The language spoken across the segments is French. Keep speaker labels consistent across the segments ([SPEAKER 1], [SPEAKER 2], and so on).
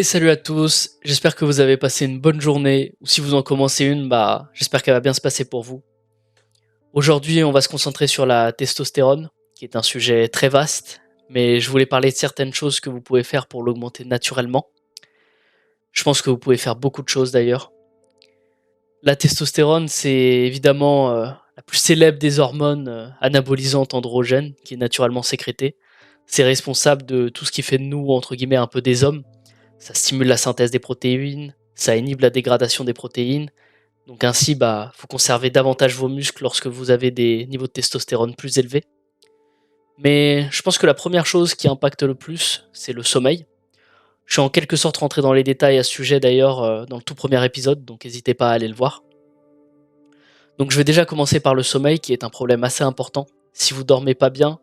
[SPEAKER 1] Et salut à tous, j'espère que vous avez passé une bonne journée, ou si vous en commencez une, j'espère qu'elle va bien se passer pour vous. Aujourd'hui, on va se concentrer sur la testostérone, qui est un sujet très vaste, mais je voulais parler de certaines choses que vous pouvez faire pour l'augmenter naturellement. Je pense que vous pouvez faire beaucoup de choses d'ailleurs. La testostérone, c'est évidemment la plus célèbre des hormones anabolisantes androgènes, qui est naturellement sécrétée. C'est responsable de tout ce qui fait de nous, entre guillemets, un peu des hommes. Ça stimule la synthèse des protéines, ça inhibe la dégradation des protéines. Donc ainsi, vous conservez davantage vos muscles lorsque vous avez des niveaux de testostérone plus élevés. Mais je pense que la première chose qui impacte le plus, c'est le sommeil. Je suis en quelque sorte rentré dans les détails à ce sujet d'ailleurs dans le tout premier épisode, donc n'hésitez pas à aller le voir. Donc je vais déjà commencer par le sommeil qui est un problème assez important. Si vous dormez pas bien,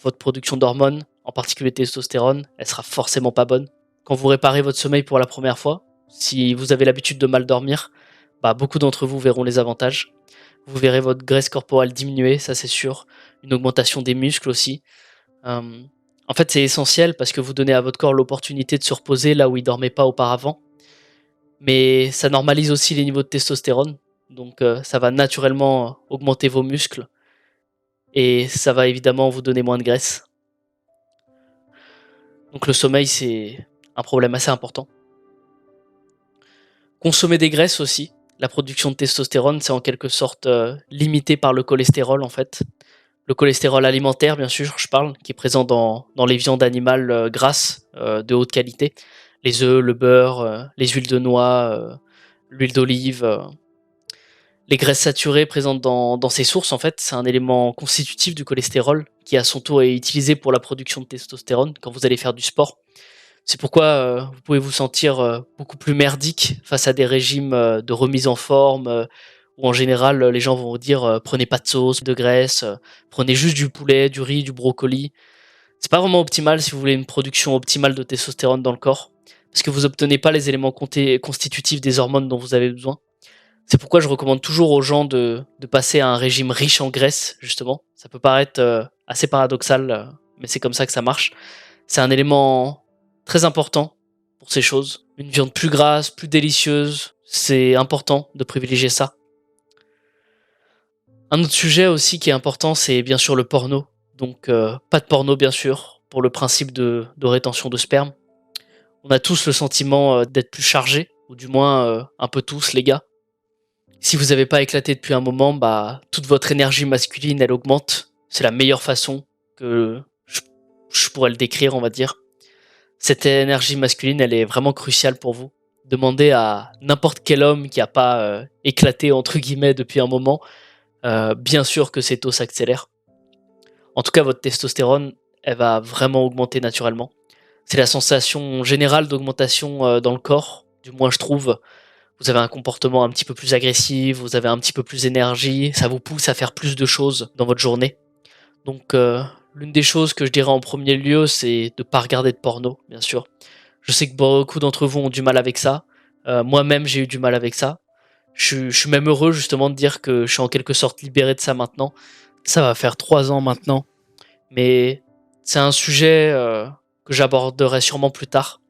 [SPEAKER 1] votre production d'hormones, en particulier testostérone, elle sera forcément pas bonne. Quand vous réparez votre sommeil pour la première fois, si vous avez l'habitude de mal dormir, beaucoup d'entre vous verront les avantages. Vous verrez votre graisse corporelle diminuer, ça c'est sûr. Une augmentation des muscles aussi. En fait, c'est essentiel parce que vous donnez à votre corps l'opportunité de se reposer là où il dormait pas auparavant. Mais ça normalise aussi les niveaux de testostérone. Donc ça va naturellement augmenter vos muscles. Et ça va évidemment vous donner moins de graisse. Donc le sommeil, c'est un problème assez important. Consommer des graisses aussi. La production de testostérone, c'est en quelque sorte limité par le cholestérol en fait. Le cholestérol alimentaire, bien sûr, je parle, qui est présent dans les viandes animales grasses de haute qualité. Les œufs, le beurre, les huiles de noix, l'huile d'olive. Les graisses saturées présentes dans ces sources, en fait, c'est un élément constitutif du cholestérol qui à son tour est utilisé pour la production de testostérone quand vous allez faire du sport. C'est pourquoi vous pouvez vous sentir beaucoup plus merdique face à des régimes de remise en forme où en général les gens vont vous dire prenez pas de sauce, de graisse, prenez juste du poulet, du riz, du brocoli. C'est pas vraiment optimal si vous voulez une production optimale de testostérone dans le corps parce que vous obtenez pas les éléments constitutifs des hormones dont vous avez besoin. C'est pourquoi je recommande toujours aux gens de passer à un régime riche en graisse, justement. Ça peut paraître assez paradoxal, mais c'est comme ça que ça marche. C'est un élément très important pour ces choses. Une viande plus grasse, plus délicieuse, c'est important de privilégier ça. Un autre sujet aussi qui est important, c'est bien sûr le porno. Donc pas de porno bien sûr, pour le principe de rétention de sperme. On a tous le sentiment d'être plus chargé, ou du moins un peu tous les gars. Si vous n'avez pas éclaté depuis un moment, toute votre énergie masculine, elle augmente. C'est la meilleure façon que je pourrais le décrire, on va dire. Cette énergie masculine, elle est vraiment cruciale pour vous. Demandez à n'importe quel homme qui n'a pas éclaté, entre guillemets, depuis un moment, bien sûr que ses taux s'accélèrent. En tout cas, votre testostérone, elle va vraiment augmenter naturellement. C'est la sensation générale d'augmentation dans le corps, du moins je trouve. Vous avez un comportement un petit peu plus agressif, vous avez un petit peu plus d'énergie, ça vous pousse à faire plus de choses dans votre journée. Donc l'une des choses que je dirais en premier lieu, c'est de ne pas regarder de porno, bien sûr. Je sais que beaucoup d'entre vous ont du mal avec ça. Moi-même, j'ai eu du mal avec ça. Je suis même heureux justement de dire que je suis en quelque sorte libéré de ça maintenant. Ça va faire 3 ans maintenant. Mais c'est un sujet que j'aborderai sûrement plus tard.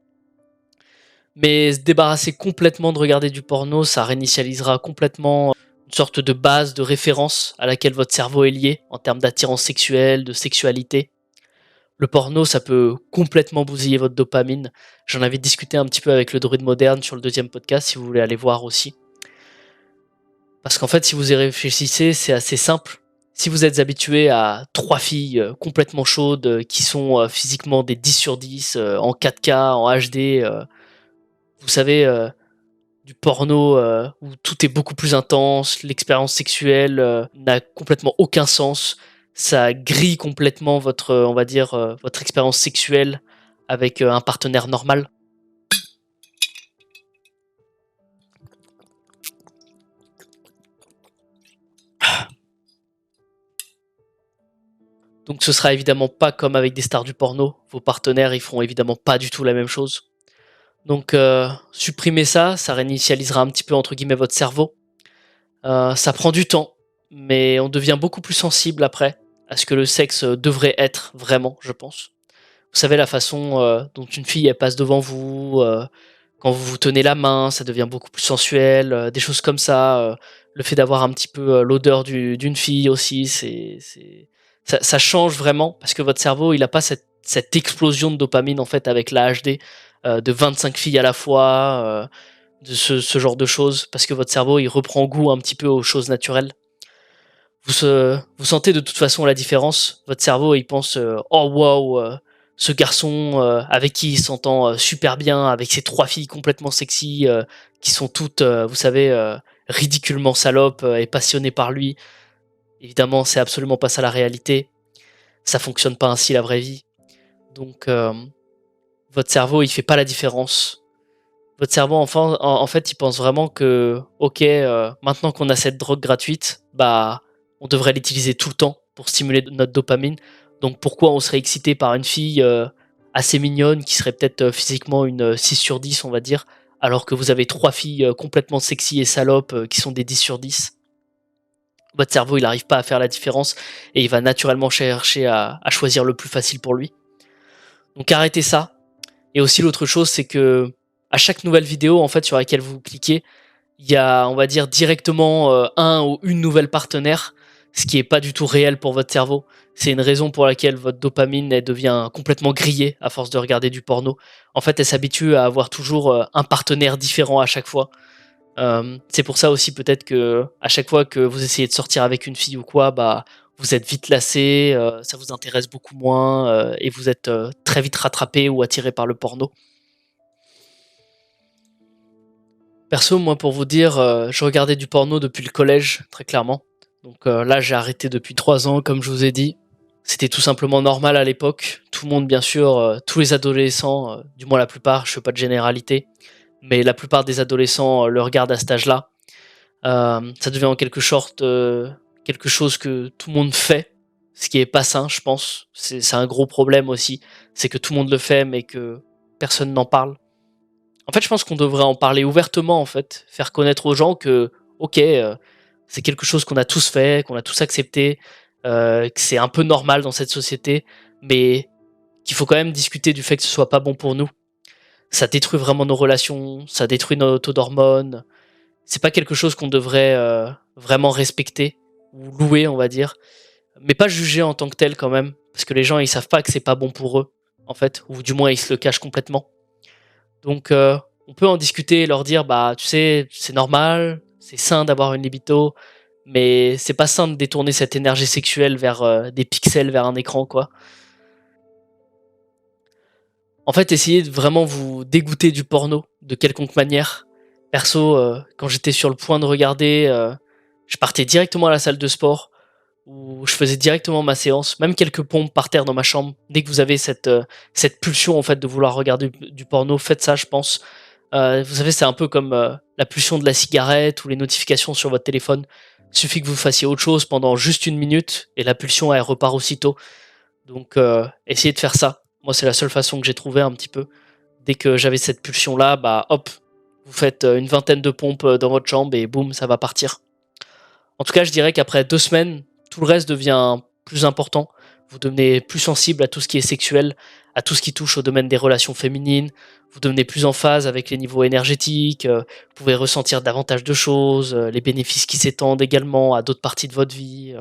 [SPEAKER 1] Mais se débarrasser complètement de regarder du porno, ça réinitialisera complètement une sorte de base, de référence à laquelle votre cerveau est lié en termes d'attirance sexuelle, de sexualité. Le porno, ça peut complètement bousiller votre dopamine. J'en avais discuté un petit peu avec le druide moderne sur le deuxième podcast, si vous voulez aller voir aussi. Parce qu'en fait, si vous y réfléchissez, c'est assez simple. Si vous êtes habitué à 3 filles complètement chaudes qui sont physiquement des 10 sur 10 en 4K, en HD, vous savez, du porno où tout est beaucoup plus intense, l'expérience sexuelle n'a complètement aucun sens, ça grille complètement votre, on va dire, votre expérience sexuelle avec un partenaire normal. Donc ce sera évidemment pas comme avec des stars du porno, vos partenaires ils feront évidemment pas du tout la même chose. Donc supprimer ça, ça réinitialisera un petit peu entre guillemets votre cerveau. Ça prend du temps, mais on devient beaucoup plus sensible après à ce que le sexe devrait être vraiment, je pense. Vous Vous savez, la façon dont une fille elle passe devant vous, quand vous vous tenez la main, ça devient beaucoup plus sensuel, des choses comme ça. Le fait d'avoir un petit peu l'odeur d'une fille aussi, ça change vraiment parce que votre cerveau, il a pas cette explosion de dopamine en fait avec la HD de 25 filles à la fois, de ce genre de choses, parce que votre cerveau, il reprend goût un petit peu aux choses naturelles. Vous sentez de toute façon la différence. Votre cerveau, il pense oh waouh, ce garçon avec qui il s'entend super bien, avec ces trois filles complètement sexy qui sont toutes, vous savez, ridiculement salopes et passionnées par lui. Évidemment, c'est absolument pas ça la réalité. Ça fonctionne pas ainsi la vraie vie. Donc, votre cerveau, il fait pas la différence. Votre cerveau, en fait, il pense vraiment que, ok, maintenant qu'on a cette drogue gratuite, bah, on devrait l'utiliser tout le temps pour stimuler notre dopamine. Donc, pourquoi on serait excité par une fille assez mignonne qui serait peut-être physiquement une 6 sur 10, on va dire, alors que vous avez trois filles complètement sexy et salopes qui sont des 10 sur 10. Votre cerveau, il n'arrive pas à faire la différence et il va naturellement chercher à choisir le plus facile pour lui. Donc, arrêtez ça. Et aussi l'autre chose, c'est que à chaque nouvelle vidéo en fait sur laquelle vous cliquez, il y a, on va dire directement un ou une nouvelle partenaire, ce qui est pas du tout réel pour votre cerveau. C'est une raison pour laquelle votre dopamine elle devient complètement grillée à force de regarder du porno. En fait, elle s'habitue à avoir toujours un partenaire différent à chaque fois. C'est pour ça aussi peut-être que à chaque fois que vous essayez de sortir avec une fille ou quoi, bah vous êtes vite lassé, ça vous intéresse beaucoup moins et vous êtes très vite rattrapé ou attiré par le porno. Perso, moi, pour vous dire, je regardais du porno depuis le collège, très clairement. Donc là, j'ai arrêté depuis 3 ans, comme je vous ai dit. C'était tout simplement normal à l'époque. Tout le monde, bien sûr, tous les adolescents, du moins la plupart, je fais pas de généralité, mais la plupart des adolescents le regardent à cet âge-là. Ça devient en quelque chose que tout le monde fait, ce qui est pas sain, je pense. C'est un gros problème aussi, c'est que tout le monde le fait, mais que personne n'en parle. En fait, je pense qu'on devrait en parler ouvertement, en fait. Faire connaître aux gens que, OK, c'est quelque chose qu'on a tous fait, qu'on a tous accepté, que c'est un peu normal dans cette société, mais qu'il faut quand même discuter du fait que ce soit pas bon pour nous. Ça détruit vraiment nos relations, ça détruit nos taux d'hormones. C'est pas quelque chose qu'on devrait, vraiment respecter ou louer, on va dire, mais pas juger en tant que tel quand même, parce que les gens, ils savent pas que c'est pas bon pour eux, en fait, ou du moins ils se le cachent complètement. Donc, on peut en discuter et leur dire, bah, tu sais, c'est normal, c'est sain d'avoir une libido, mais c'est pas sain de détourner cette énergie sexuelle vers des pixels, vers un écran, quoi. En fait, essayez de vraiment vous dégoûter du porno, de quelconque manière. Perso, quand j'étais sur le point de regarder, je partais directement à la salle de sport, où je faisais directement ma séance, même quelques pompes par terre dans ma chambre. Dès que vous avez cette pulsion, en fait, de vouloir regarder du porno, faites ça, je pense. Vous savez, c'est un peu comme la pulsion de la cigarette ou les notifications sur votre téléphone. Il suffit que vous fassiez autre chose pendant juste 1 minute et la pulsion elle repart aussitôt. Donc essayez de faire ça. Moi, c'est la seule façon que j'ai trouvé un petit peu. Dès que j'avais cette pulsion là, bah hop, vous faites une vingtaine de pompes dans votre jambe et boum, ça va partir. En tout cas, je dirais qu'après 2 semaines, tout le reste devient plus important. Vous devenez plus sensible à tout ce qui est sexuel, à tout ce qui touche au domaine des relations féminines. Vous devenez plus en phase avec les niveaux énergétiques. Vous pouvez ressentir davantage de choses, les bénéfices qui s'étendent également à d'autres parties de votre vie.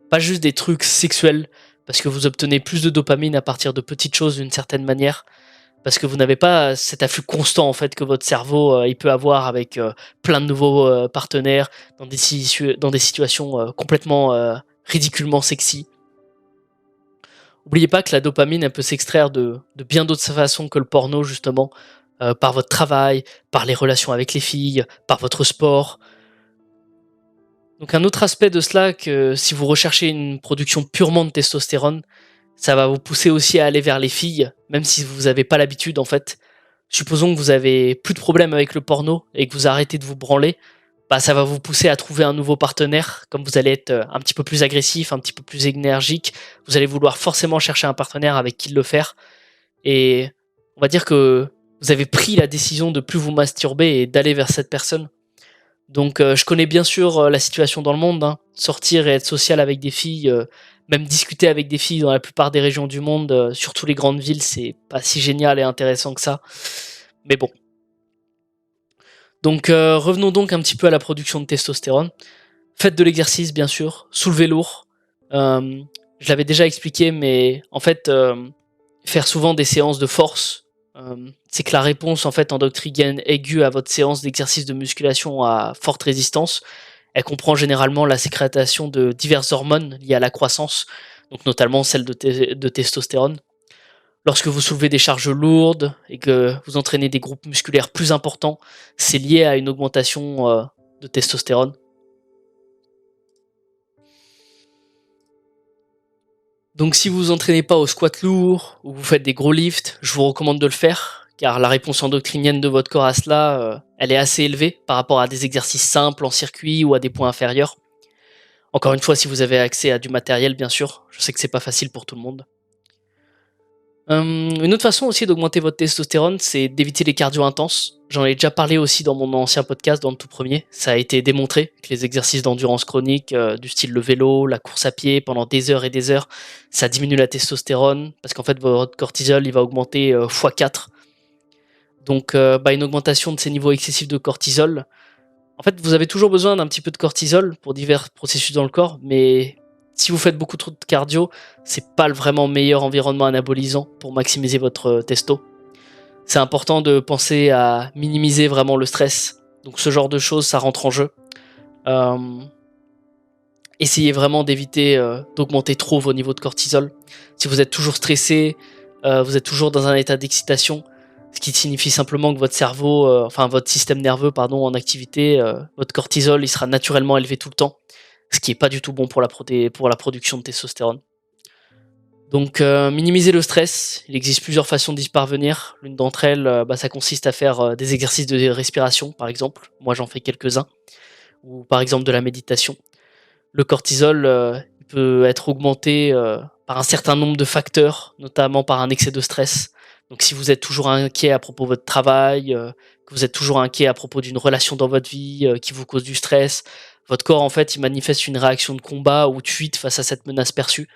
[SPEAKER 1] Pas juste des trucs sexuels, parce que vous obtenez plus de dopamine à partir de petites choses d'une certaine manière, parce que vous n'avez pas cet afflux constant en fait que votre cerveau il peut avoir avec plein de nouveaux partenaires dans des situations complètement ridiculement sexy. Oubliez pas que la dopamine elle peut s'extraire de bien d'autres façons que le porno justement, par votre travail, par les relations avec les filles, par votre sport. Donc un autre aspect de cela, que si vous recherchez une production purement de testostérone, ça va vous pousser aussi à aller vers les filles, même si vous n'avez pas l'habitude en fait. Supposons que vous avez plus de problème avec le porno et que vous arrêtez de vous branler, bah ça va vous pousser à trouver un nouveau partenaire, comme vous allez être un petit peu plus agressif, un petit peu plus énergique, vous allez vouloir forcément chercher un partenaire avec qui le faire. Et on va dire que vous avez pris la décision de plus vous masturber et d'aller vers cette personne. Donc je connais bien sûr la situation dans le monde, hein. Sortir et être social avec des filles, Même discuter avec des filles dans la plupart des régions du monde, surtout les grandes villes, c'est pas si génial et intéressant que ça. Mais bon. Donc revenons donc un petit peu à la production de testostérone. Faites de l'exercice bien sûr, soulevez lourd. Euh, je l'avais déjà expliqué, mais en fait, faire souvent des séances de force, c'est que la réponse en fait endocrinienne aiguë à votre séance d'exercice de musculation à forte résistance, elle comprend généralement la sécrétation de diverses hormones liées à la croissance, donc notamment celle de testostérone. Lorsque vous soulevez des charges lourdes et que vous entraînez des groupes musculaires plus importants, c'est lié à une augmentation de testostérone. Donc si vous vous entraînez pas au squat lourd ou vous faites des gros lifts, je vous recommande de le faire, car la réponse endocrinienne de votre corps à cela, elle est assez élevée par rapport à des exercices simples en circuit ou à des points inférieurs. Encore une fois, si vous avez accès à du matériel, bien sûr. Je sais que c'est pas facile pour tout le monde. Une autre façon aussi d'augmenter votre testostérone, c'est d'éviter les cardio intenses. J'en ai déjà parlé aussi dans mon ancien podcast, dans le tout premier. Ça a été démontré que les exercices d'endurance chronique, du style le vélo, la course à pied pendant des heures et des heures, ça diminue la testostérone parce qu'en fait votre cortisol il va augmenter x4. Donc une augmentation de ces niveaux excessifs de cortisol. En fait, vous avez toujours besoin d'un petit peu de cortisol pour divers processus dans le corps, mais si vous faites beaucoup trop de cardio, c'est pas le vraiment meilleur environnement anabolisant pour maximiser votre testo. C'est important de penser à minimiser vraiment le stress. Donc ce genre de choses, ça rentre en jeu. Euh, Essayez vraiment d'éviter d'augmenter trop vos niveaux de cortisol. Si vous êtes toujours stressé, vous êtes toujours dans un état d'excitation, ce qui signifie simplement que votre cerveau, enfin votre système nerveux pardon, en activité, votre cortisol, il sera naturellement élevé tout le temps, ce qui est pas du tout bon pour pour la production de testostérone. Donc minimiser le stress, il existe plusieurs façons d'y parvenir. L'une d'entre elles, ça consiste à faire des exercices de respiration, par exemple. Moi j'en fais quelques-uns. Ou par exemple de la méditation. Le cortisol peut être augmenté par un certain nombre de facteurs, notamment par un excès de stress. Donc si vous êtes toujours inquiet à propos de votre travail, que vous êtes toujours inquiet à propos d'une relation dans votre vie qui vous cause du stress, votre corps en fait il manifeste une réaction de combat ou de fuite face à cette menace perçue,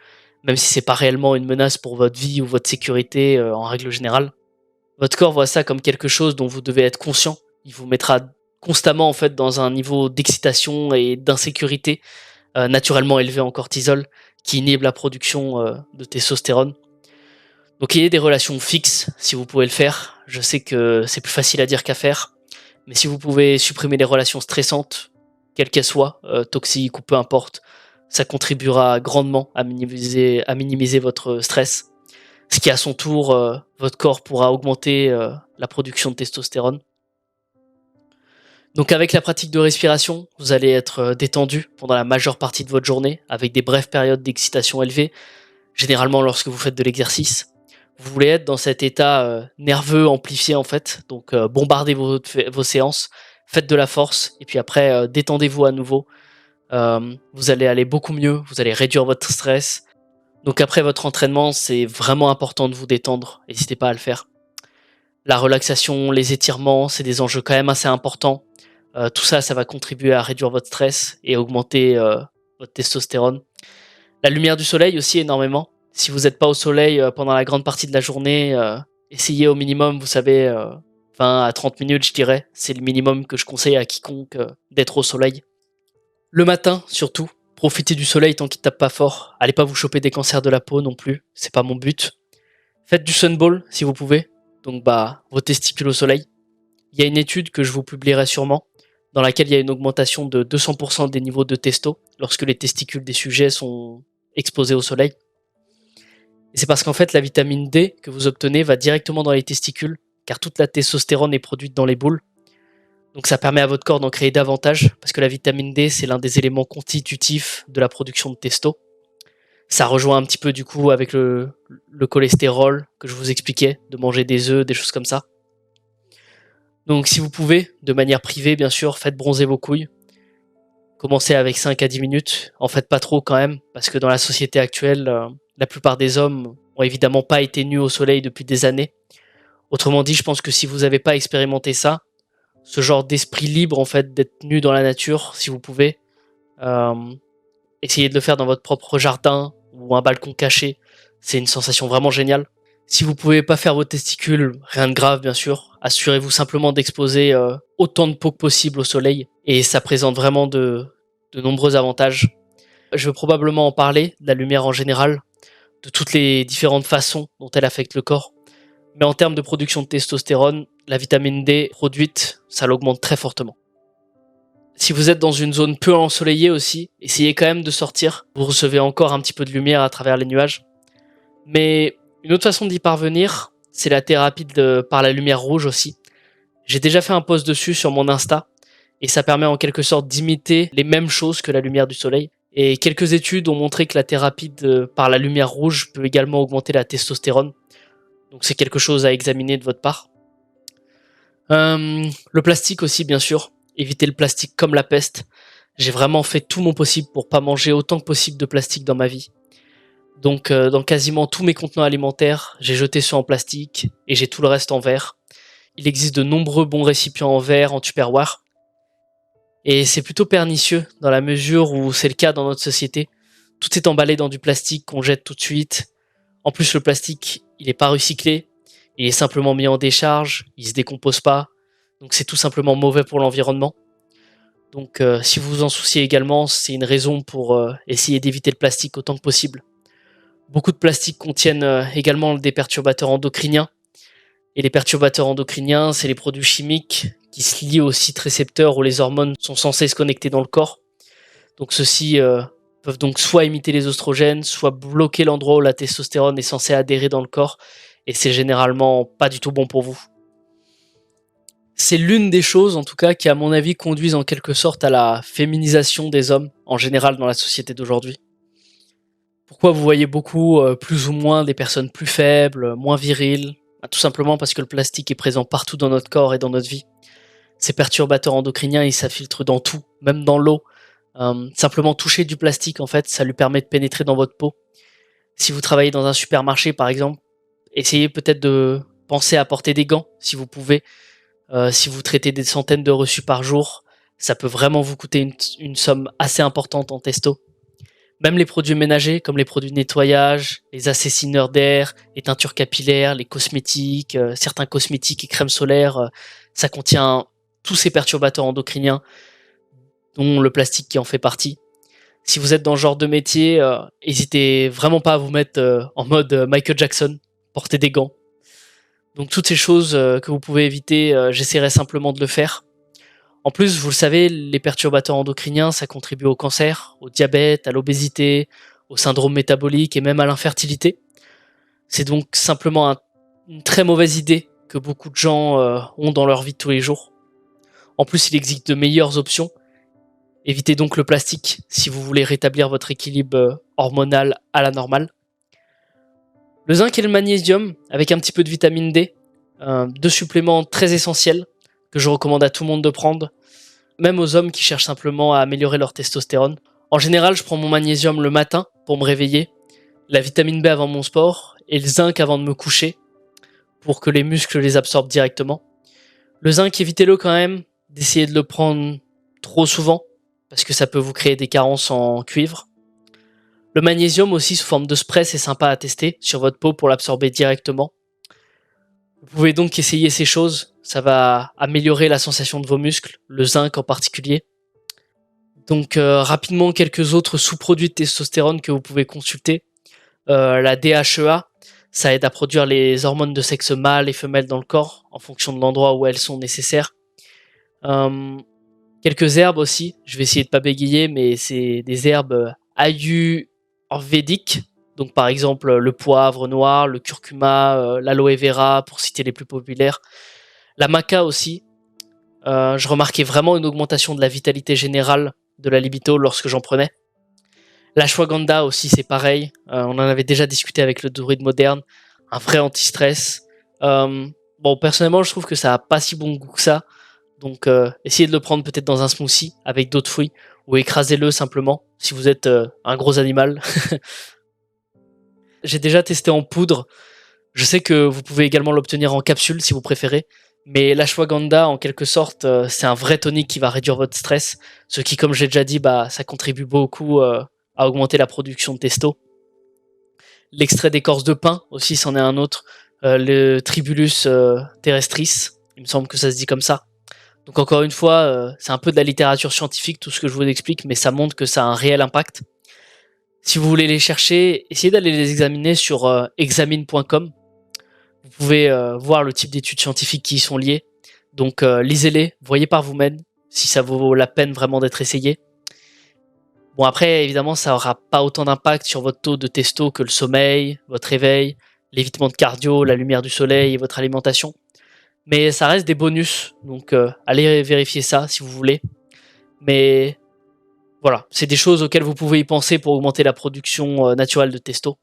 [SPEAKER 1] même si c'est pas réellement une menace pour votre vie ou votre sécurité en règle générale. Votre corps voit ça comme quelque chose dont vous devez être conscient. Il vous mettra constamment en fait dans un niveau d'excitation et d'insécurité naturellement élevé en cortisol qui inhibe la production de testostérone. Donc ayez des relations fixes si vous pouvez le faire. Je sais que c'est plus facile à dire qu'à faire, mais si vous pouvez supprimer les relations stressantes, quelles qu'elles soient, toxiques ou peu importe, ça contribuera grandement à minimiser votre stress, ce qui à son tour, votre corps pourra augmenter la production de testostérone. Donc avec la pratique de respiration, vous allez être détendu pendant la majeure partie de votre journée, avec des brèves périodes d'excitation élevée, généralement lorsque vous faites de l'exercice. Vous voulez être dans cet état nerveux amplifié en fait, donc bombardez vos séances, faites de la force, et puis après détendez-vous à nouveau. Vous allez aller beaucoup mieux, vous allez réduire votre stress. Donc après votre entraînement, c'est vraiment important de vous détendre, n'hésitez pas à le faire. La relaxation, les étirements, c'est des enjeux quand même assez importants. Tout ça, ça va contribuer à réduire votre stress et augmenter votre testostérone. La lumière du soleil aussi énormément. Si vous n'êtes pas au soleil pendant la grande partie de la journée, essayez au minimum, vous savez, 20 à 30 minutes, je dirais. C'est le minimum que je conseille à quiconque d'être au soleil. Le matin, surtout, profitez du soleil tant qu'il tape pas fort. Allez pas vous choper des cancers de la peau non plus, c'est pas mon but. Faites du sunball si vous pouvez. Donc vos testicules au soleil. Il y a une étude que je vous publierai sûrement, dans laquelle il y a une augmentation de 200% des niveaux de testo lorsque les testicules des sujets sont exposés au soleil. Et c'est parce qu'en fait la vitamine D que vous obtenez va directement dans les testicules, car toute la testostérone est produite dans les boules. Donc ça permet à votre corps d'en créer davantage, parce que la vitamine D c'est l'un des éléments constitutifs de la production de testo. Ça rejoint un petit peu du coup avec le cholestérol que je vous expliquais, de manger des œufs, des choses comme ça. Donc si vous pouvez, de manière privée bien sûr, faites bronzer vos couilles. Commencez avec 5 à 10 minutes, en faites pas trop quand même, parce que dans la société actuelle, la plupart des hommes ont évidemment pas été nus au soleil depuis des années. Autrement dit, je pense que si vous n'avez pas expérimenté ça, ce genre d'esprit libre en fait, d'être nu dans la nature, si vous pouvez, essayez de le faire dans votre propre jardin, ou ou un balcon caché, c'est une sensation vraiment géniale. Si vous pouvez pas faire vos testicules, rien de grave bien sûr. Assurez-vous simplement d'exposer autant de peau que possible au soleil et ça présente vraiment de nombreux avantages. Je veux probablement en parler, de la lumière en général, de toutes les différentes façons dont elle affecte le corps. Mais en termes de production de testostérone, la vitamine D produite, ça l'augmente très fortement. Si vous êtes dans une zone peu ensoleillée aussi, essayez quand même de sortir. Vous recevez encore un petit peu de lumière à travers les nuages. Mais une autre façon d'y parvenir, c'est la thérapie par la lumière rouge aussi. J'ai déjà fait un post dessus sur mon Insta, et ça permet en quelque sorte d'imiter les mêmes choses que la lumière du soleil. Et quelques études ont montré que la thérapie par la lumière rouge peut également augmenter la testostérone. Donc c'est quelque chose à examiner de votre part. Le plastique aussi, bien sûr. Évitez le plastique comme la peste. J'ai vraiment fait tout mon possible pour pas manger autant que possible de plastique dans ma vie. Donc dans quasiment tous mes contenants alimentaires, j'ai jeté ceux en plastique et j'ai tout le reste en verre. Il existe de nombreux bons récipients en verre, en Tupperware. Et c'est plutôt pernicieux dans la mesure où c'est le cas dans notre société. Tout est emballé dans du plastique qu'on jette tout de suite. En plus, le plastique, il n'est pas recyclé. Il est simplement mis en décharge, il se décompose pas. Donc c'est tout simplement mauvais pour l'environnement. Donc si vous vous en souciez également, c'est une raison pour essayer d'éviter le plastique autant que possible. Beaucoup de plastiques contiennent également des perturbateurs endocriniens. Et les perturbateurs endocriniens, c'est les produits chimiques qui se lient aux sites récepteurs où les hormones sont censées se connecter dans le corps. Donc ceux-ci peuvent donc soit imiter les oestrogènes, soit bloquer l'endroit où la testostérone est censée adhérer dans le corps. Et c'est généralement pas du tout bon pour vous. C'est l'une des choses, en tout cas, qui, à mon avis, conduisent en quelque sorte à la féminisation des hommes, en général, dans la société d'aujourd'hui. Pourquoi vous voyez beaucoup, plus ou moins, des personnes plus faibles, moins viriles? Tout simplement parce que le plastique est présent partout dans notre corps et dans notre vie. Ces perturbateurs endocriniens, ils s'infiltrent dans tout, même dans l'eau. Simplement toucher du plastique, en fait, ça lui permet de pénétrer dans votre peau. Si vous travaillez dans un supermarché, par exemple, essayez peut-être de penser à porter des gants, si vous pouvez. Si vous traitez des centaines de reçus par jour, ça peut vraiment vous coûter une somme assez importante en testo. Même les produits ménagers, comme les produits de nettoyage, les assaisineurs d'air, les teintures capillaires, les cosmétiques, certains cosmétiques et crèmes solaires, ça contient tous ces perturbateurs endocriniens, dont le plastique qui en fait partie. Si vous êtes dans ce genre de métier, n'hésitez vraiment pas à vous mettre en mode Michael Jackson, portez des gants. Donc toutes ces choses que vous pouvez éviter, j'essaierai simplement de le faire. En plus, vous le savez, les perturbateurs endocriniens, ça contribue au cancer, au diabète, à l'obésité, au syndrome métabolique et même à l'infertilité. C'est donc simplement une très mauvaise idée que beaucoup de gens ont dans leur vie de tous les jours. En plus, il existe de meilleures options. Évitez donc le plastique si vous voulez rétablir votre équilibre hormonal à la normale. Le zinc et le magnésium, avec un petit peu de vitamine D, deux suppléments très essentiels que je recommande à tout le monde de prendre, même aux hommes qui cherchent simplement à améliorer leur testostérone. En général, je prends mon magnésium le matin pour me réveiller, la vitamine B avant mon sport et le zinc avant de me coucher pour que les muscles les absorbent directement. Le zinc, évitez-le quand même d'essayer de le prendre trop souvent parce que ça peut vous créer des carences en cuivre. Le magnésium aussi sous forme de spray, c'est sympa à tester sur votre peau pour l'absorber directement. Vous pouvez donc essayer ces choses, ça va améliorer la sensation de vos muscles, le zinc en particulier. Donc rapidement quelques autres sous-produits de testostérone que vous pouvez consulter. La DHEA, ça aide à produire les hormones de sexe mâle et femelle dans le corps en fonction de l'endroit où elles sont nécessaires. Quelques herbes aussi, je vais essayer de pas bégayer, mais c'est des herbes ayurvédiques. Donc par exemple le poivre noir, le curcuma, l'aloe vera pour citer les plus populaires. La maca aussi. Je remarquais vraiment une augmentation de la vitalité générale de la libido lorsque j'en prenais. L'ashwagandha aussi c'est pareil. On en avait déjà discuté avec le druide moderne. Un vrai anti-stress. Bon personnellement je trouve que ça a pas si bon goût que ça. Donc essayez de le prendre peut-être dans un smoothie avec d'autres fruits. Ou écrasez-le simplement si vous êtes un gros animal. J'ai déjà testé en poudre. Je sais que vous pouvez également l'obtenir en capsule si vous préférez. Mais l'ashwagandha, en quelque sorte, c'est un vrai tonique qui va réduire votre stress. Ce qui, comme j'ai déjà dit, ça contribue beaucoup à augmenter la production de testo. L'extrait d'écorce de pin aussi, c'en est un autre. Le Tribulus terrestris, il me semble que ça se dit comme ça. Donc encore une fois, c'est un peu de la littérature scientifique, tout ce que je vous explique, mais ça montre que ça a un réel impact. Si vous voulez les chercher, essayez d'aller les examiner sur examine.com. Vous pouvez voir le type d'études scientifiques qui y sont liées. Donc lisez-les, voyez par vous-même si ça vaut la peine vraiment d'être essayé. Bon après, évidemment, ça aura pas autant d'impact sur votre taux de testo que le sommeil, votre réveil, l'évitement de cardio, la lumière du soleil et votre alimentation. Mais ça reste des bonus, donc allez vérifier ça si vous voulez. Mais voilà, c'est des choses auxquelles vous pouvez y penser pour augmenter la production naturelle de testo.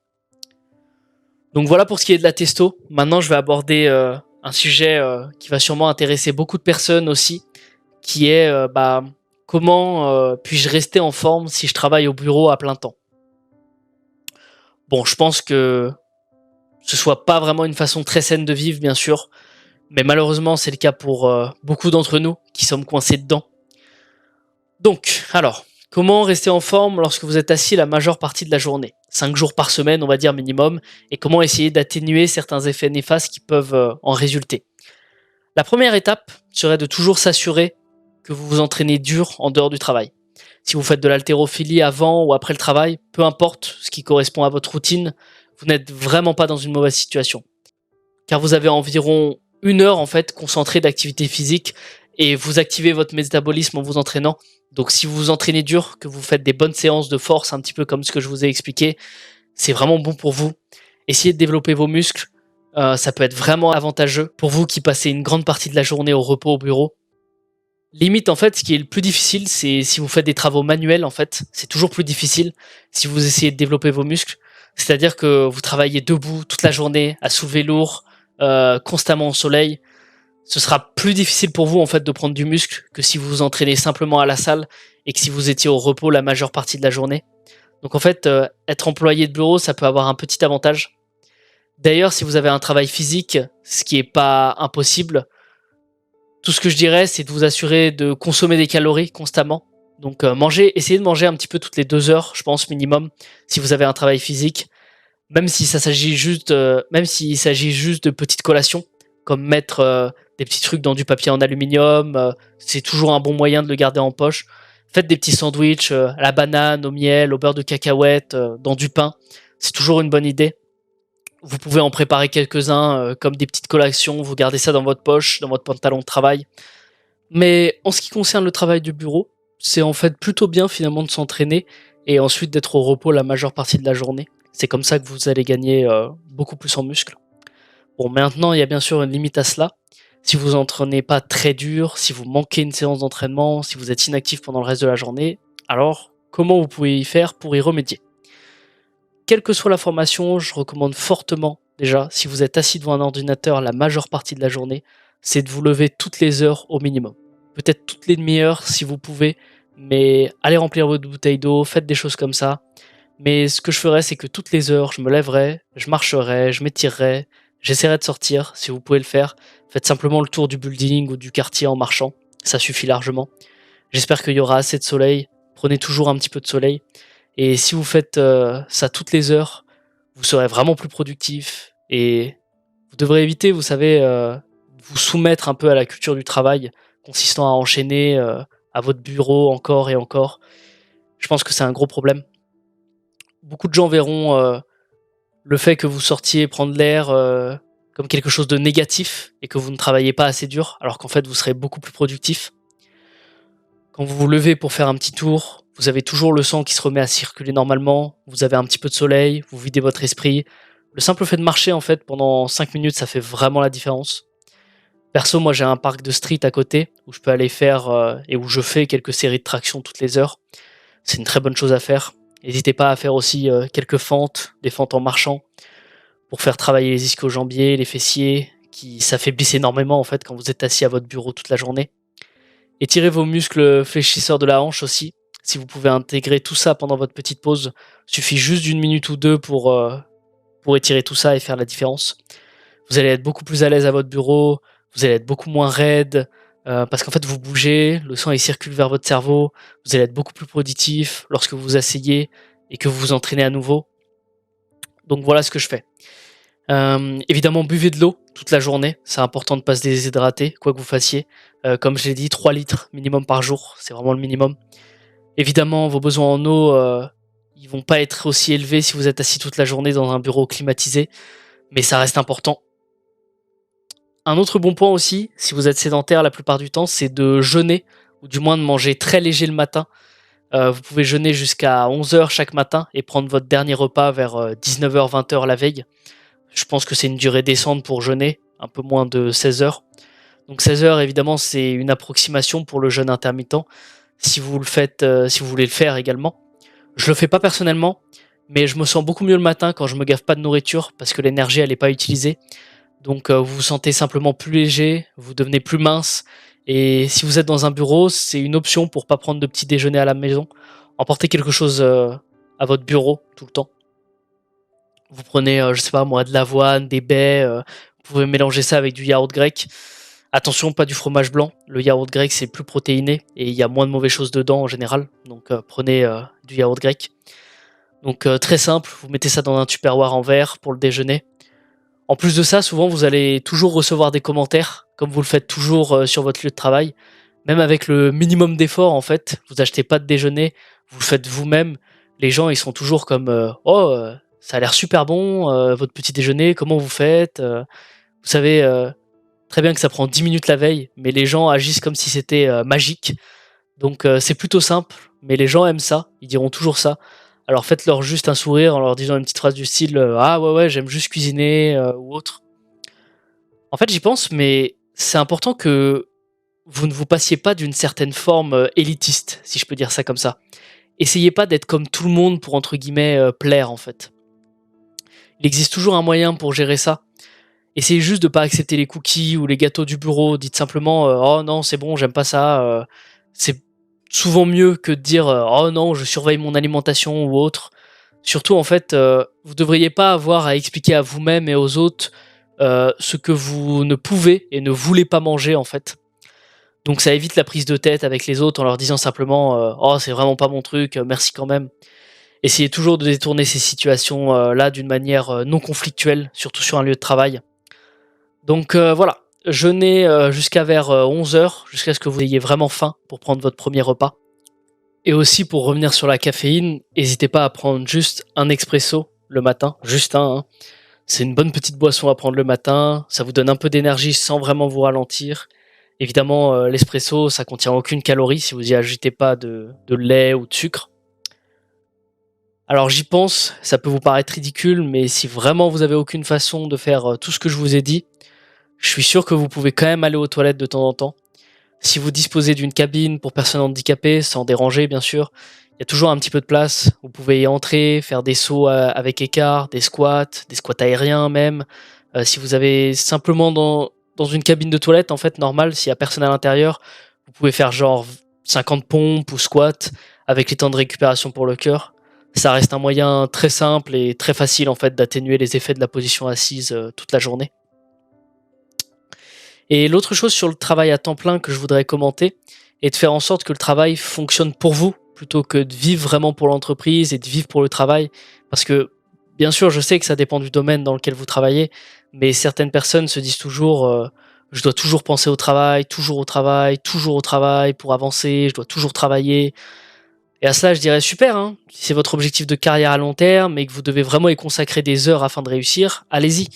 [SPEAKER 1] Donc voilà pour ce qui est de la testo. Maintenant, je vais aborder un sujet qui va sûrement intéresser beaucoup de personnes aussi, qui est comment puis-je rester en forme si je travaille au bureau à plein temps. Bon, je pense que ce soit pas vraiment une façon très saine de vivre, bien sûr, mais malheureusement, c'est le cas pour beaucoup d'entre nous qui sommes coincés dedans. Donc, alors, comment rester en forme lorsque vous êtes assis la majeure partie de la journée? 5 jours par semaine, on va dire minimum, et comment essayer d'atténuer certains effets néfastes qui peuvent en résulter. La première étape serait de toujours s'assurer que vous vous entraînez dur en dehors du travail. Si vous faites de l'haltérophilie avant ou après le travail, peu importe ce qui correspond à votre routine, vous n'êtes vraiment pas dans une mauvaise situation. Car vous avez environ 1 heure en fait concentrée d'activité physique et vous activez votre métabolisme en vous entraînant. Donc si vous vous entraînez dur, que vous faites des bonnes séances de force, un petit peu comme ce que je vous ai expliqué, c'est vraiment bon pour vous. Essayez de développer vos muscles, ça peut être vraiment avantageux pour vous qui passez une grande partie de la journée au repos au bureau. Limite en fait, ce qui est le plus difficile, c'est si vous faites des travaux manuels en fait, c'est toujours plus difficile si vous essayez de développer vos muscles. C'est-à-dire que vous travaillez debout toute la journée, à soulever lourd, constamment au soleil. Ce sera plus difficile pour vous en fait de prendre du muscle que si vous vous entraînez simplement à la salle et que si vous étiez au repos la majeure partie de la journée. Donc en fait, être employé de bureau, ça peut avoir un petit avantage. D'ailleurs, si vous avez un travail physique, ce qui est pas impossible, tout ce que je dirais, c'est de vous assurer de consommer des calories constamment. Donc essayez de manger un petit peu toutes les 2 heures, je pense minimum, si vous avez un travail physique. Même si ça s'agit juste, même s'il s'agit juste de petites collations, comme mettre des petits trucs dans du papier en aluminium, c'est toujours un bon moyen de le garder en poche. Faites des petits sandwichs à la banane, au miel, au beurre de cacahuète, dans du pain. C'est toujours une bonne idée. Vous pouvez en préparer quelques-uns comme des petites collations, vous gardez ça dans votre poche, dans votre pantalon de travail. Mais en ce qui concerne le travail du bureau, c'est en fait plutôt bien finalement de s'entraîner et ensuite d'être au repos la majeure partie de la journée. C'est comme ça que vous allez gagner beaucoup plus en muscles. Bon, maintenant, il y a bien sûr une limite à cela. Si vous entraînez pas très dur, si vous manquez une séance d'entraînement, si vous êtes inactif pendant le reste de la journée, alors comment vous pouvez y faire pour y remédier? Quelle que soit la formation, je recommande fortement, déjà, si vous êtes assis devant un ordinateur la majeure partie de la journée, c'est de vous lever toutes les heures au minimum. Peut-être toutes les demi-heures si vous pouvez, mais allez remplir votre bouteille d'eau, faites des choses comme ça. Mais ce que je ferais, c'est que toutes les heures, je me lèverais, je marcherais, je m'étirerais, j'essaierais de sortir, si vous pouvez le faire. Faites simplement le tour du building ou du quartier en marchant, ça suffit largement. J'espère qu'il y aura assez de soleil, prenez toujours un petit peu de soleil. Et si vous faites ça toutes les heures, vous serez vraiment plus productif et vous devrez éviter, vous savez, vous soumettre un peu à la culture du travail, consistant à enchaîner à votre bureau encore et encore. Je pense que c'est un gros problème. Beaucoup de gens verront le fait que vous sortiez prendre l'air comme quelque chose de négatif et que vous ne travaillez pas assez dur, alors qu'en fait vous serez beaucoup plus productif. Quand vous vous levez pour faire un petit tour, vous avez toujours le sang qui se remet à circuler normalement, vous avez un petit peu de soleil, vous videz votre esprit. Le simple fait de marcher en fait pendant 5 minutes, ça fait vraiment la différence. Perso, moi j'ai un parc de street à côté où je peux aller faire et où je fais quelques séries de tractions toutes les heures. C'est une très bonne chose à faire. N'hésitez pas à faire aussi quelques fentes, des fentes en marchant, pour faire travailler les ischio-jambiers, les fessiers, qui s'affaiblissent énormément en fait quand vous êtes assis à votre bureau toute la journée. Étirez vos muscles fléchisseurs de la hanche aussi. Si vous pouvez intégrer tout ça pendant votre petite pause, suffit juste d'une minute ou deux pour étirer tout ça et faire la différence. Vous allez être beaucoup plus à l'aise à votre bureau, vous allez être beaucoup moins raide, parce qu'en fait vous bougez, le sang il circule vers votre cerveau, vous allez être beaucoup plus productif lorsque vous vous asseyez et que vous vous entraînez à nouveau. Donc voilà ce que je fais. Évidemment, buvez de l'eau toute la journée. C'est important de ne pas se déshydrater, quoi que vous fassiez. Comme je l'ai dit, 3 litres minimum par jour, c'est vraiment le minimum. Évidemment, vos besoins en eau, ils vont pas être aussi élevés si vous êtes assis toute la journée dans un bureau climatisé, mais ça reste important. Un autre bon point aussi, si vous êtes sédentaire la plupart du temps, c'est de jeûner, ou du moins de manger très léger le matin. Vous pouvez jeûner jusqu'à 11 heures chaque matin et prendre votre dernier repas vers 19 h 20 h la veille. Je pense que c'est une durée décente pour jeûner, un peu moins de 16 heures. Donc 16 heures, évidemment, c'est une approximation pour le jeûne intermittent. Si vous le faites, si vous voulez le faire également. Je le fais pas personnellement, mais je me sens beaucoup mieux le matin quand je me gave pas de nourriture parce que l'énergie elle est pas utilisée. Donc vous vous sentez simplement plus léger, vous devenez plus mince. Et si vous êtes dans un bureau, c'est une option pour pas prendre de petit déjeuner à la maison. Emportez quelque chose à votre bureau tout le temps. Vous prenez, je sais pas moi, de l'avoine, des baies, vous pouvez mélanger ça avec du yaourt grec. Attention, pas du fromage blanc. Le yaourt grec, c'est plus protéiné et il y a moins de mauvaises choses dedans en général. Donc prenez du yaourt grec. Donc très simple, vous mettez ça dans un tupperware en verre pour le déjeuner. En plus de ça, souvent vous allez toujours recevoir des commentaires, comme vous le faites toujours sur votre lieu de travail. Même avec le minimum d'effort, en fait, vous achetez pas de déjeuner, vous le faites vous-même. Les gens, ils sont toujours comme oh, ça a l'air super bon, votre petit déjeuner, comment vous faites Vous savez très bien que ça prend 10 minutes la veille, mais les gens agissent comme si c'était magique. Donc c'est plutôt simple, mais les gens aiment ça, ils diront toujours ça. Alors faites-leur juste un sourire en leur disant une petite phrase du style ah ouais ouais j'aime juste cuisiner ou autre. En fait j'y pense, mais c'est important que vous ne vous passiez pas d'une certaine forme élitiste, si je peux dire ça comme ça. Essayez pas d'être comme tout le monde pour entre guillemets plaire en fait. Il existe toujours un moyen pour gérer ça. Essayez juste de pas accepter les cookies ou les gâteaux du bureau. Dites simplement oh non c'est bon j'aime pas ça. C'est souvent mieux que de dire oh non je surveille mon alimentation ou autre. Surtout en fait vous devriez pas avoir à expliquer à vous-même et aux autres ce que vous ne pouvez et ne voulez pas manger en fait. Donc ça évite la prise de tête avec les autres en leur disant simplement oh c'est vraiment pas mon truc, merci quand même. Essayez toujours de détourner ces situations là d'une manière non conflictuelle, surtout sur un lieu de travail. Donc voilà, jeûnez jusqu'à vers 11 heures, jusqu'à ce que vous ayez vraiment faim pour prendre votre premier repas. Et aussi pour revenir sur la caféine, n'hésitez pas à prendre juste un expresso le matin, juste un, hein. C'est une bonne petite boisson à prendre le matin, ça vous donne un peu d'énergie sans vraiment vous ralentir. Évidemment, l'espresso, ça contient aucune calorie si vous y ajoutez pas de lait ou de sucre. Alors j'y pense, ça peut vous paraître ridicule, mais si vraiment vous avez aucune façon de faire tout ce que je vous ai dit, je suis sûr que vous pouvez quand même aller aux toilettes de temps en temps. Si vous disposez d'une cabine pour personnes handicapées, sans déranger bien sûr, il y a toujours un petit peu de place. Vous pouvez y entrer, faire des sauts avec écart, des squats aériens même. Si vous avez simplement dans une cabine de toilette, en fait, normale, s'il y a personne à l'intérieur, vous pouvez faire genre 50 pompes ou squats avec les temps de récupération pour le cœur. Ça reste un moyen très simple et très facile en fait d'atténuer les effets de la position assise toute la journée. Et l'autre chose sur le travail à temps plein que je voudrais commenter est de faire en sorte que le travail fonctionne pour vous plutôt que de vivre vraiment pour l'entreprise et de vivre pour le travail. Parce que bien sûr, je sais que ça dépend du domaine dans lequel vous travaillez, mais certaines personnes se disent toujours je dois toujours penser au travail, toujours au travail, toujours au travail pour avancer, je dois toujours travailler. Et à cela, je dirais super, hein, si c'est votre objectif de carrière à long terme et que vous devez vraiment y consacrer des heures afin de réussir, allez-y.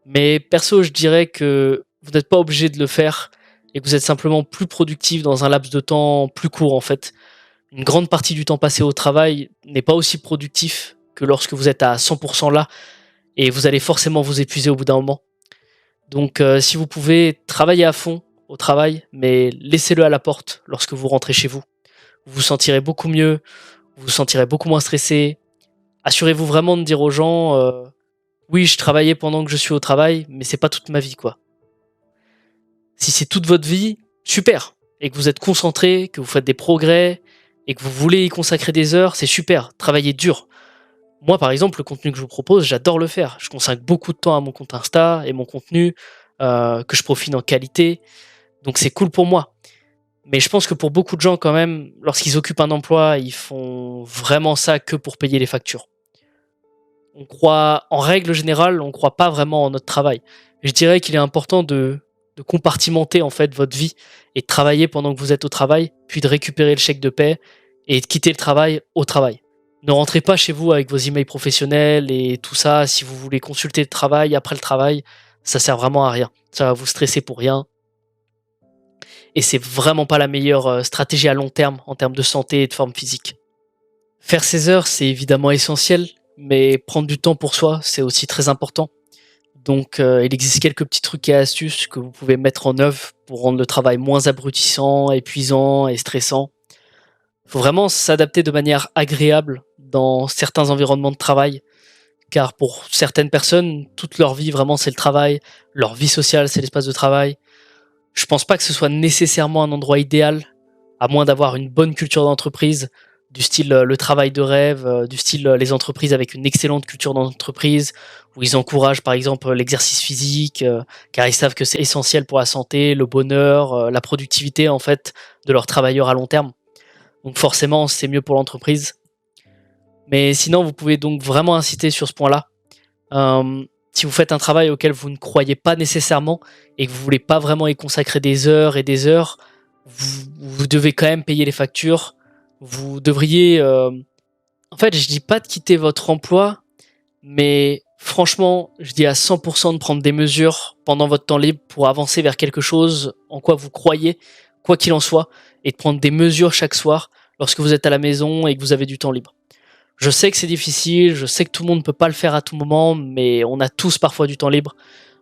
[SPEAKER 1] Mais perso, je dirais que vous n'êtes pas obligé de le faire et que vous êtes simplement plus productif dans un laps de temps plus court en fait. Une grande partie du temps passé au travail n'est pas aussi productif que lorsque vous êtes à 100% là et vous allez forcément vous épuiser au bout d'un moment. Donc si vous pouvez travailler à fond au travail, mais laissez-le à la porte lorsque vous rentrez chez vous. Vous vous sentirez beaucoup mieux, vous vous sentirez beaucoup moins stressé. Assurez-vous vraiment de dire aux gens oui, je travaillais pendant que je suis au travail, mais c'est pas toute ma vie quoi. Si c'est toute votre vie, super. Et que vous êtes concentré, que vous faites des progrès, et que vous voulez y consacrer des heures, c'est super. Travaillez dur. Moi, par exemple, le contenu que je vous propose, j'adore le faire. Je consacre beaucoup de temps à mon compte Insta et mon contenu, que je profite en qualité. Donc c'est cool pour moi. Mais je pense que pour beaucoup de gens, quand même, lorsqu'ils occupent un emploi, ils font vraiment ça que pour payer les factures. En règle générale, on croit pas vraiment en notre travail. Je dirais qu'il est important de compartimenter en fait votre vie et de travailler pendant que vous êtes au travail, puis de récupérer le chèque de paie et de quitter le travail au travail. Ne rentrez pas chez vous avec vos emails professionnels et tout ça. Si vous voulez consulter le travail après le travail, ça sert vraiment à rien. Ça va vous stresser pour rien. Et c'est vraiment pas la meilleure stratégie à long terme en termes de santé et de forme physique. Faire ses heures, c'est évidemment essentiel, mais prendre du temps pour soi, c'est aussi très important. Donc, il existe quelques petits trucs et astuces que vous pouvez mettre en œuvre pour rendre le travail moins abrutissant, épuisant et stressant. Il faut vraiment s'adapter de manière agréable dans certains environnements de travail, car pour certaines personnes, toute leur vie, vraiment, c'est le travail. Leur vie sociale, c'est l'espace de travail. Je pense pas que ce soit nécessairement un endroit idéal, à moins d'avoir une bonne culture d'entreprise, du style le travail de rêve, du style les entreprises avec une excellente culture d'entreprise, où ils encouragent par exemple l'exercice physique, car ils savent que c'est essentiel pour la santé, le bonheur, la productivité en fait de leurs travailleurs à long terme. Donc forcément, c'est mieux pour l'entreprise. Mais sinon, vous pouvez donc vraiment inciter sur ce point-là. Si vous faites un travail auquel vous ne croyez pas nécessairement et que vous voulez pas vraiment y consacrer des heures et des heures, vous devez quand même payer les factures. Vous devriez... En fait, je dis pas de quitter votre emploi, mais franchement, je dis à 100% de prendre des mesures pendant votre temps libre pour avancer vers quelque chose en quoi vous croyez, quoi qu'il en soit, et de prendre des mesures chaque soir lorsque vous êtes à la maison et que vous avez du temps libre. Je sais que c'est difficile, je sais que tout le monde ne peut pas le faire à tout moment, mais on a tous parfois du temps libre.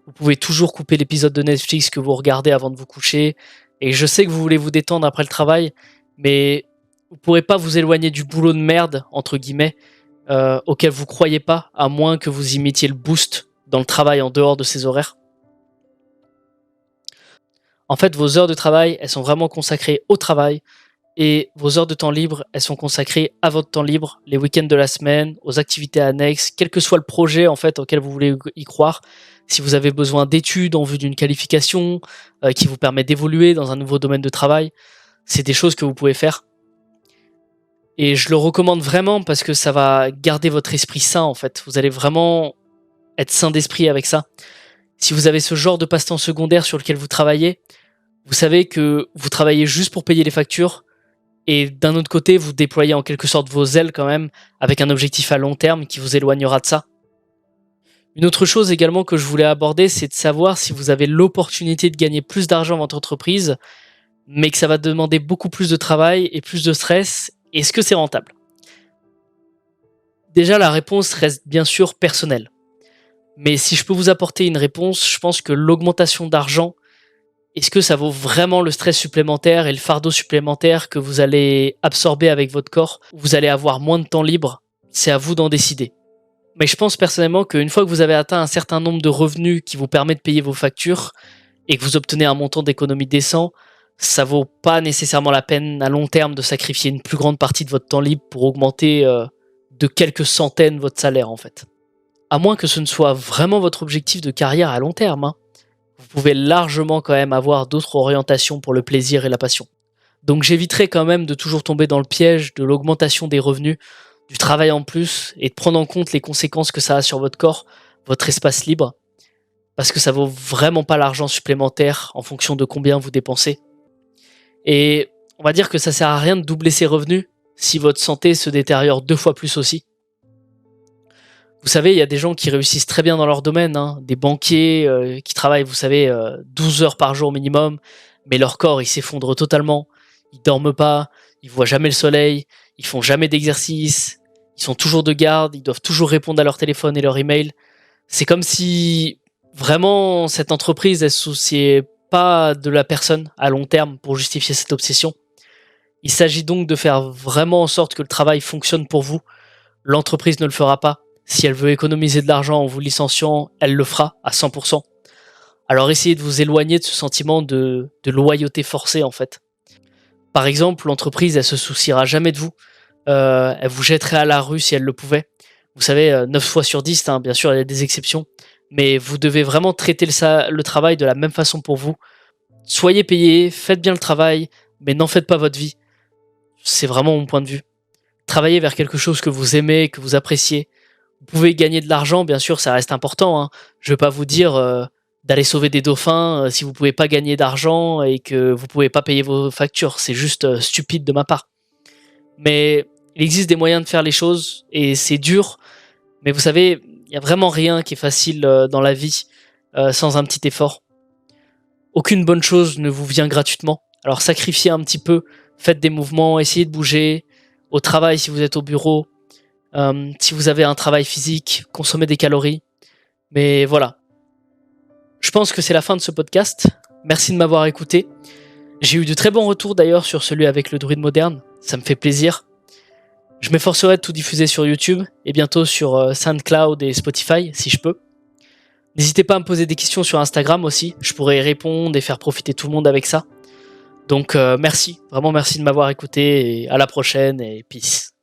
[SPEAKER 1] Vous pouvez toujours couper l'épisode de Netflix que vous regardez avant de vous coucher. Et je sais que vous voulez vous détendre après le travail, mais vous ne pourrez pas vous éloigner du boulot de merde, entre guillemets, auquel vous croyez pas, à moins que vous imitiez le boost dans le travail en dehors de ces horaires. En fait, vos heures de travail, elles sont vraiment consacrées au travail, et vos heures de temps libre, elles sont consacrées à votre temps libre, les week-ends de la semaine, aux activités annexes, quel que soit le projet en fait auquel vous voulez y croire. Si vous avez besoin d'études en vue d'une qualification qui vous permet d'évoluer dans un nouveau domaine de travail, c'est des choses que vous pouvez faire. Et je le recommande vraiment parce que ça va garder votre esprit sain en fait. Vous allez vraiment être sain d'esprit avec ça. Si vous avez ce genre de passe-temps secondaire sur lequel vous travaillez, vous savez que vous travaillez juste pour payer les factures. Et d'un autre côté, vous déployez en quelque sorte vos ailes quand même, avec un objectif à long terme qui vous éloignera de ça. Une autre chose également que je voulais aborder, c'est de savoir si vous avez l'opportunité de gagner plus d'argent dans votre entreprise, mais que ça va demander beaucoup plus de travail et plus de stress. Est-ce que c'est rentable? Déjà, la réponse reste bien sûr personnelle. Mais si je peux vous apporter une réponse, je pense que l'augmentation d'argent, est-ce que ça vaut vraiment le stress supplémentaire et le fardeau supplémentaire que vous allez absorber avec votre corps? Vous allez avoir moins de temps libre? C'est à vous d'en décider. Mais je pense personnellement qu'une fois que vous avez atteint un certain nombre de revenus qui vous permet de payer vos factures et que vous obtenez un montant d'économie décent, ça vaut pas nécessairement la peine à long terme de sacrifier une plus grande partie de votre temps libre pour augmenter de quelques centaines votre salaire en fait. À moins que ce ne soit vraiment votre objectif de carrière à long terme, hein. Vous pouvez largement quand même avoir d'autres orientations pour le plaisir et la passion. Donc j'éviterai quand même de toujours tomber dans le piège de l'augmentation des revenus, du travail en plus et de prendre en compte les conséquences que ça a sur votre corps, votre espace libre, parce que ça vaut vraiment pas l'argent supplémentaire en fonction de combien vous dépensez. Et on va dire que ça sert à rien de doubler ses revenus si votre santé se détériore 2 fois plus aussi. Vous savez, il y a des gens qui réussissent très bien dans leur domaine, hein, des banquiers qui travaillent, vous savez, 12 heures par jour minimum, mais leur corps, il s'effondre totalement. Ils dorment pas, ils voient jamais le soleil, ils font jamais d'exercice, ils sont toujours de garde, ils doivent toujours répondre à leur téléphone et leur email. C'est comme si vraiment cette entreprise, elle se souciait pas de la personne à long terme pour justifier cette obsession. Il s'agit donc de faire vraiment en sorte que le travail fonctionne pour vous. L'entreprise ne le fera pas. Si elle veut économiser de l'argent en vous licenciant, elle le fera à 100%. Alors essayez de vous éloigner de ce sentiment de loyauté forcée en fait. Par exemple, l'entreprise, elle se souciera jamais de vous. Elle vous jetterait à la rue si elle le pouvait. Vous savez, 9 fois sur 10, hein, bien sûr, il y a des exceptions. Mais vous devez vraiment traiter le travail de la même façon pour vous. Soyez payé, faites bien le travail, mais n'en faites pas votre vie. C'est vraiment mon point de vue. Travaillez vers quelque chose que vous aimez, que vous appréciez. Vous pouvez gagner de l'argent, bien sûr, ça reste important, hein. Je vais pas vous dire, d'aller sauver des dauphins, si vous pouvez pas gagner d'argent et que vous pouvez pas payer vos factures. C'est juste, stupide de ma part. Mais il existe des moyens de faire les choses et c'est dur, mais vous savez, il y a vraiment rien qui est facile, dans la vie, sans un petit effort. Aucune bonne chose ne vous vient gratuitement. Alors sacrifiez un petit peu, faites des mouvements, essayez de bouger. Au travail, si vous êtes au bureau, si vous avez un travail physique, consommez des calories. Mais voilà, je pense que c'est la fin de ce podcast. Merci de m'avoir écouté. J'ai eu de très bons retours d'ailleurs sur celui avec le druide moderne. Ça me fait plaisir. Je m'efforcerai de tout diffuser sur YouTube et bientôt sur SoundCloud et Spotify si je peux. N'hésitez pas à me poser des questions sur Instagram aussi. Je pourrais y répondre et faire profiter tout le monde avec ça. Donc merci, vraiment merci de m'avoir écouté et à la prochaine et peace.